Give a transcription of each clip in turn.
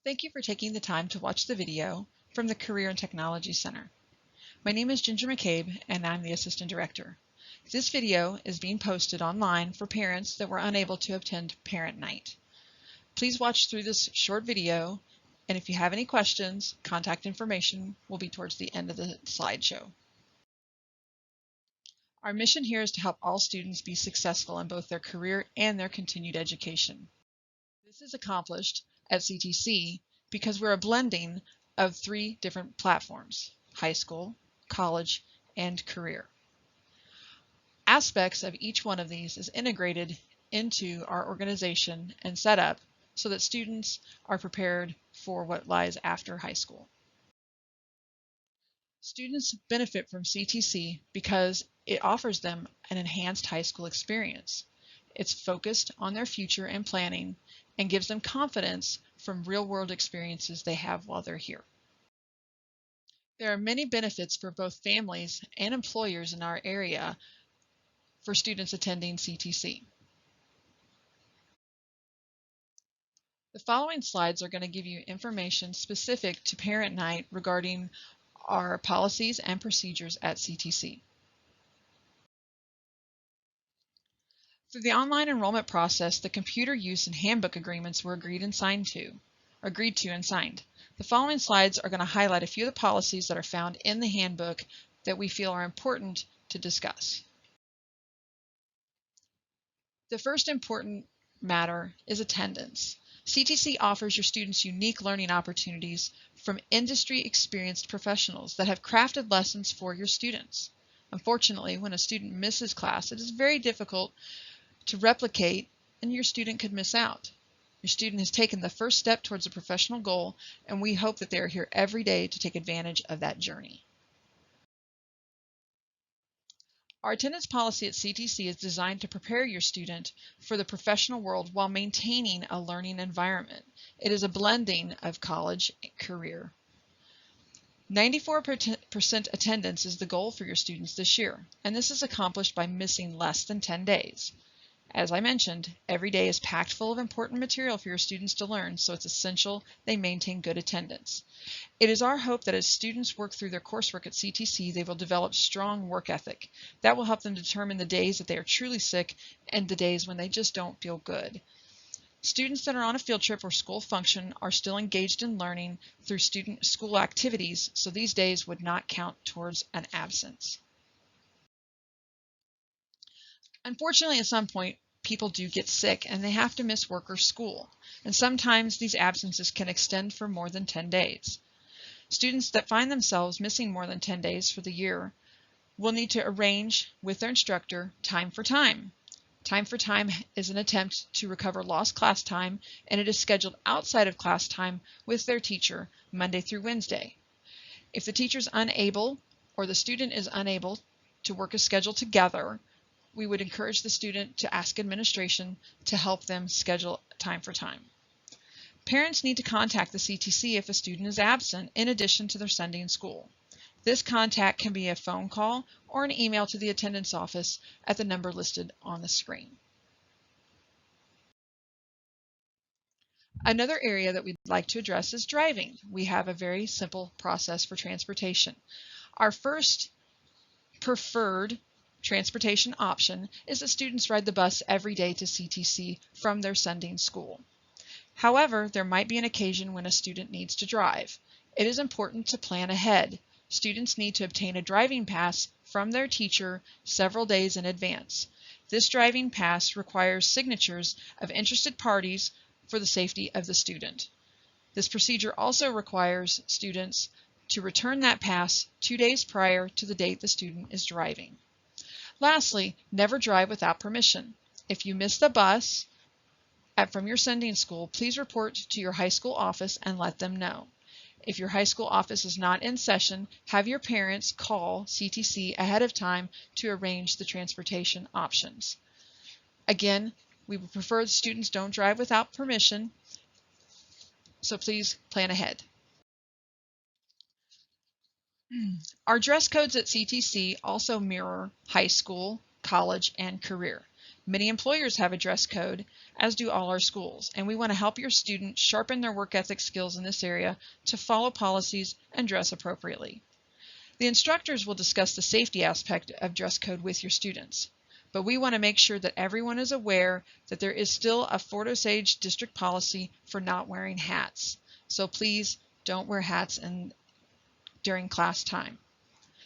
Thank you for taking the time to watch the video from the Career and Technology Center. My name is Ginger McCabe and I'm the Assistant Director. This video is being posted online for parents that were unable to attend Parent Night. Please watch through this short video, and if you have any questions, contact information will be towards the end of the slideshow. Our mission here is to help all students be successful in both their career and their continued education. This is accomplished at CTC because we're a blending of 3 different platforms: high school, college, and career. Aspects of each one of these is integrated into our organization and set up so that students are prepared for what lies after high school. Students benefit from CTC because it offers them an enhanced high school experience. It's focused on their future and planning and gives them confidence from real-world experiences they have while they're here. There are many benefits for both families and employers in our area for students attending CTC. The following slides are going to give you information specific to Parent Night regarding our policies and procedures at CTC. Through the online enrollment process, the computer use and handbook agreements were agreed to and signed. The following slides are going to highlight a few of the policies that are found in the handbook that we feel are important to discuss. The first important matter is attendance. CTC offers your students unique learning opportunities from industry-experienced professionals that have crafted lessons for your students. Unfortunately, when a student misses class, it is very difficult to replicate, and your student could miss out. Your student has taken the first step towards a professional goal, and we hope that they are here every day to take advantage of that journey. Our attendance policy at CTC is designed to prepare your student for the professional world while maintaining a learning environment. It is a blending of college and career. 94% attendance is the goal for your students this year, and this is accomplished by missing less than 10 days. As I mentioned, every day is packed full of important material for your students to learn, so it's essential they maintain good attendance. It is our hope that as students work through their coursework at CTC, they will develop strong work ethic. That will help them determine the days that they are truly sick and the days when they just don't feel good. Students that are on a field trip or school function are still engaged in learning through school activities, so these days would not count towards an absence. Unfortunately, at some point, people do get sick and they have to miss work or school, and sometimes these absences can extend for more than 10 days. Students that find themselves missing more than 10 days for the year will need to arrange with their instructor time for time. Time for time is an attempt to recover lost class time, and it is scheduled outside of class time with their teacher Monday through Wednesday. If the teacher is unable or the student is unable to work a schedule together, we would encourage the student to ask administration to help them schedule time for time. Parents need to contact the CTC if a student is absent in addition to their Sunday in school. This contact can be a phone call or an email to the attendance office at the number listed on the screen. Another area that we'd like to address is driving. We have a very simple process for transportation. Our first preferred transportation option is that students ride the bus every day to CTC from their Sunday school. However, there might be an occasion when a student needs to drive. It is important to plan ahead. Students need to obtain a driving pass from their teacher several days in advance. This driving pass requires signatures of interested parties for the safety of the student. This procedure also requires students to return that pass 2 days prior to the date the student is driving. Lastly, never drive without permission. If you miss the bus from your Sunday school, please report to your high school office and let them know. If your high school office is not in session, have your parents call CTC ahead of time to arrange the transportation options. Again, we would prefer that students don't drive without permission, so please plan ahead. Our dress codes at CTC also mirror high school, college, and career. Many employers have a dress code, as do all our schools, and we want to help your students sharpen their work ethic skills in this area to follow policies and dress appropriately. The instructors will discuss the safety aspect of dress code with your students, but we want to make sure that everyone is aware that there is still a Fort Osage district policy for not wearing hats. So please don't wear hats during class time.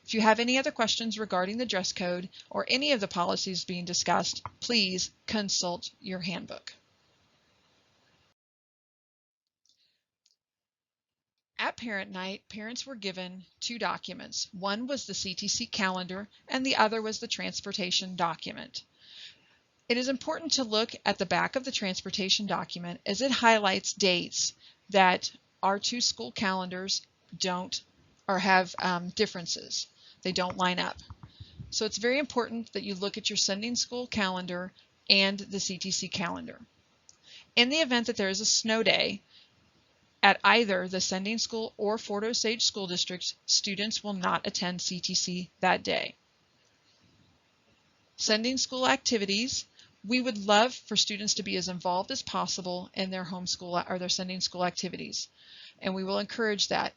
If you have any other questions regarding the dress code or any of the policies being discussed, please consult your handbook. At parent night, parents were given two documents. One was the CTC calendar and the other was the transportation document. It is important to look at the back of the transportation document as it highlights dates that our two school calendars don't or have differences. They don't line up. So it's very important that you look at your sending school calendar and the CTC calendar. In the event that there is a snow day, at either the sending school or Fort Osage School Districts, students will not attend CTC that day. Sending school activities, we would love for students to be as involved as possible in their homeschool or their sending school activities, and we will encourage that.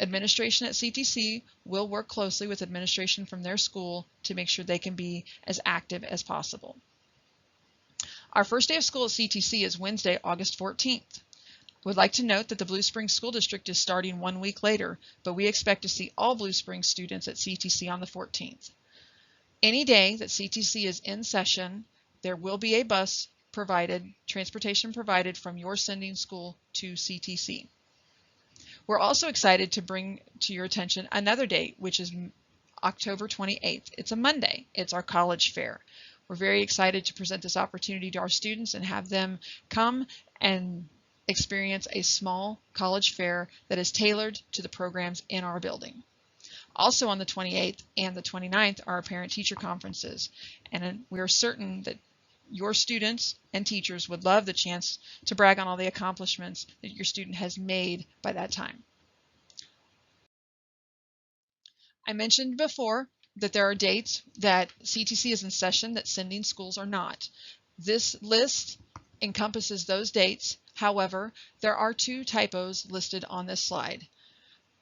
Administration at CTC will work closely with administration from their school to make sure they can be as active as possible. Our first day of school at CTC is Wednesday, August 14th. Would like to note that the Blue Springs School District is starting 1 week later, but we expect to see all Blue Springs students at CTC on the 14th. Any day that CTC is in session, there will be a bus provided, transportation provided from your sending school to CTC. We're also excited to bring to your attention another date, which is October 28th. It's a Monday. It's our college fair. We're very excited to present this opportunity to our students and have them come and experience a small college fair that is tailored to the programs in our building. Also on the 28th and the 29th are our parent-teacher conferences, and we are certain that your students and teachers would love the chance to brag on all the accomplishments that your student has made by that time. I mentioned before that there are dates that CTC is in session that sending schools are not. This list encompasses those dates. However, there are two typos listed on this slide.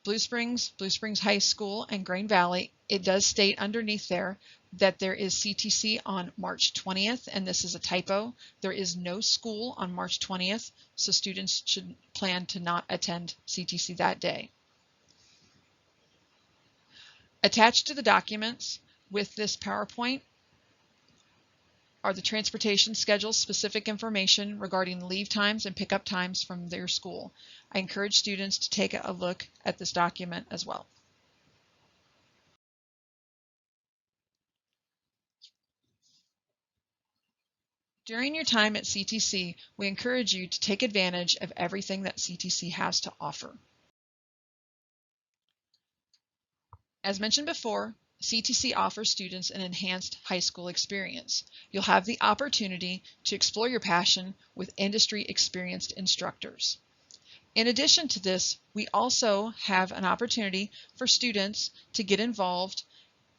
Blue Springs High School, and Grain Valley, it does state underneath there that there is CTC on March 20th, and this is a typo. There is no school on March 20th, so students should plan to not attend CTC that day. Attached to the documents with this PowerPoint are the transportation schedule specific information regarding leave times and pickup times from their school. I encourage students to take a look at this document as well. During your time at CTC, we encourage you to take advantage of everything that CTC has to offer. As mentioned before, CTC offers students an enhanced high school experience. You'll have the opportunity to explore your passion with industry-experienced instructors. In addition to this, we also have an opportunity for students to get involved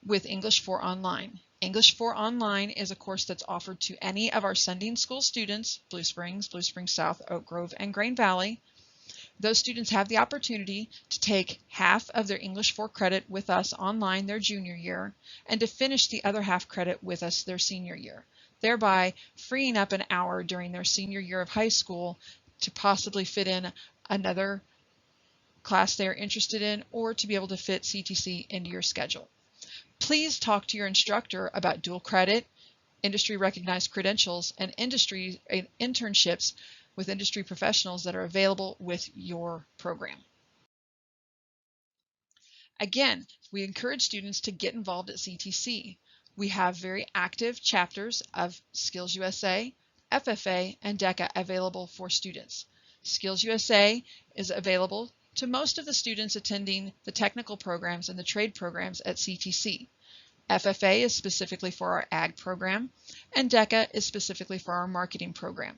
with English 4 Online. English 4 Online is a course that's offered to any of our sending school students, Blue Springs South, Oak Grove, and Grain Valley. Those students have the opportunity to take half of their English 4 credit with us online their junior year and to finish the other half credit with us their senior year, thereby freeing up an hour during their senior year of high school to possibly fit in another class they're interested in or to be able to fit CTC into your schedule. Please talk to your instructor about dual credit, industry recognized credentials, and internships with industry professionals that are available with your program. Again, we encourage students to get involved at CTC. We have very active chapters of Skills USA, FFA, and DECA available for students. Skills USA is available to most of the students attending the technical programs and the trade programs at CTC. FFA is specifically for our ag program, and DECA is specifically for our marketing program.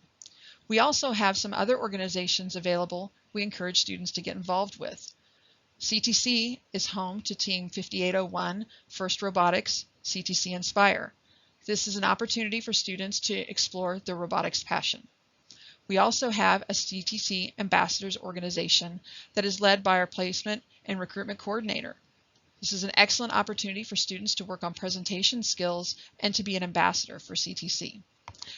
We also have some other organizations available we encourage students to get involved with. CTC is home to Team 5801, First Robotics, CTC Inspire. This is an opportunity for students to explore their robotics passion. We also have a CTC Ambassadors organization that is led by our placement and recruitment coordinator. This is an excellent opportunity for students to work on presentation skills and to be an ambassador for CTC.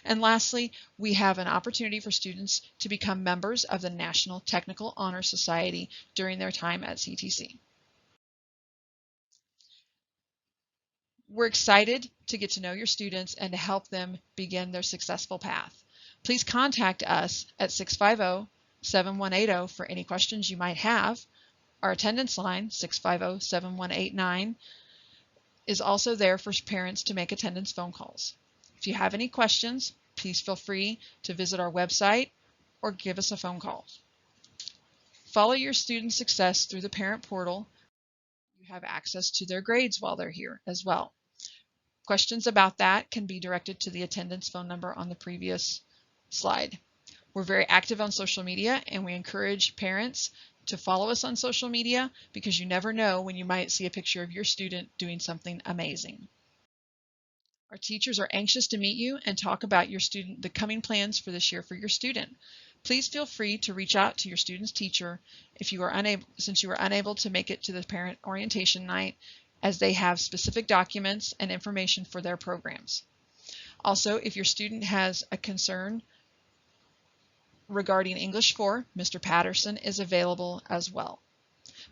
And lastly, we have an opportunity for students to become members of the National Technical Honor Society during their time at CTC. We're excited to get to know your students and to help them begin their successful path. Please contact us at 650-7180 for any questions you might have. Our attendance line, 650-7189, is also there for parents to make attendance phone calls. If you have any questions, please feel free to visit our website or give us a phone call. Follow your student success through the parent portal. You have access to their grades while they're here as well. Questions about that can be directed to the attendance phone number on the previous slide. We're very active on social media, and we encourage parents to follow us on social media because you never know when you might see a picture of your student doing something amazing. Our teachers are anxious to meet you and talk about the coming plans for this year for your student. Please feel free to reach out to your student's teacher since you were unable to make it to the parent orientation night, as they have specific documents and information for their programs. Also, if your student has a concern regarding English 4, Mr. Patterson is available as well.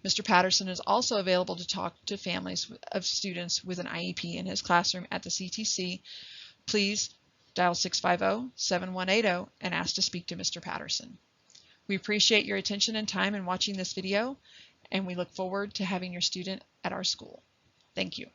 Mr. Patterson is also available to talk to families of students with an IEP in his classroom at the CTC. Please dial 650-7180 and ask to speak to Mr. Patterson. We appreciate your attention and time in watching this video, and we look forward to having your student at our school. Thank you.